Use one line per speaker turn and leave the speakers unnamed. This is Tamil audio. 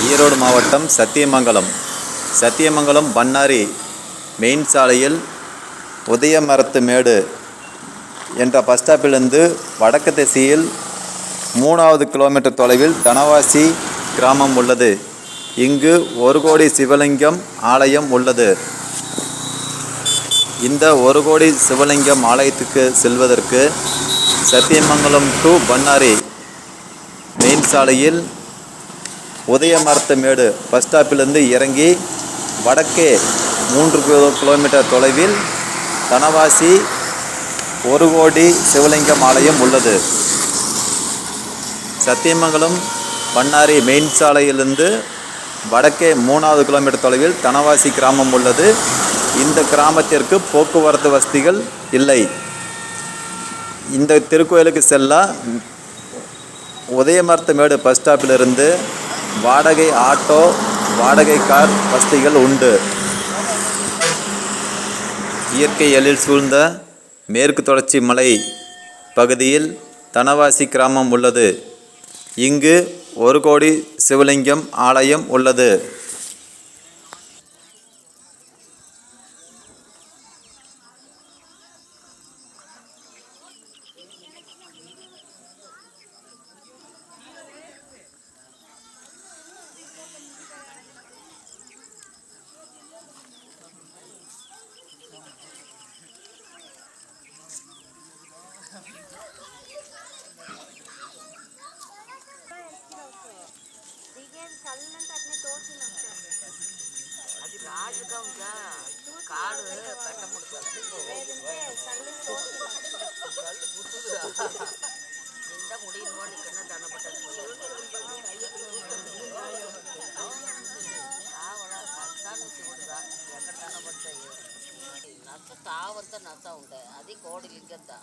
ஈரோடு மாவட்டம் சத்தியமங்கலம் பண்ணாரி மெயின் சாலையில் உதயமரத்துமேடு என்ற பஸ் ஸ்டாப்பிலிருந்து வடக்கு திசையில் 3வது கிலோமீட்டர் தொலைவில் தனவாசி கிராமம் உள்ளது. இங்கு 1 கோடி சிவலிங்கம் ஆலயம் உள்ளது. இந்த 1 கோடி சிவலிங்கம் ஆலயத்துக்கு செல்வதற்கு சத்தியமங்கலம் டு பண்ணாரி மெயின் சாலையில் உதயமரத்துமேடு பஸ் ஸ்டாப்பிலிருந்து இறங்கி வடக்கே 3 கிலோமீட்டர் தொலைவில் தனவாசி 1 கோடி சிவலிங்கம் ஆலயம் உள்ளது. சத்தியமங்கலம் பண்ணாரி மெயின் சாலையிலிருந்து வடக்கே 3வது கிலோமீட்டர் தொலைவில் தனவாசி கிராமம் உள்ளது. இந்த கிராமத்திற்கு போக்குவரத்து வசதிகள் இல்லை. இந்த திருக்கோயிலுக்கு செல்ல உதயமரத்துமேடு பஸ் ஸ்டாப்பிலிருந்து வாடகை ஆட்டோ, வாடகை கார் வசதிகள் உண்டு. இயற்கை எழில் சூழ்ந்த மேற்கு தொடர்ச்சி மலை பகுதியில் தனவாசி கிராமம் உள்ளது. இங்கு 1 கோடி சிவலிங்கம் ஆலயம் உள்ளது.
అది రాజుగా ఉందా కాడు పెట్టముడుతుంది నిండా ముడి నోడి కన్నా దనపట్టదు శివుడుగా ఎక్కడ దనపడతాయి నచ్చ తావంతా నచ్చ ఉంటాయి. అది కోడి లింగంతా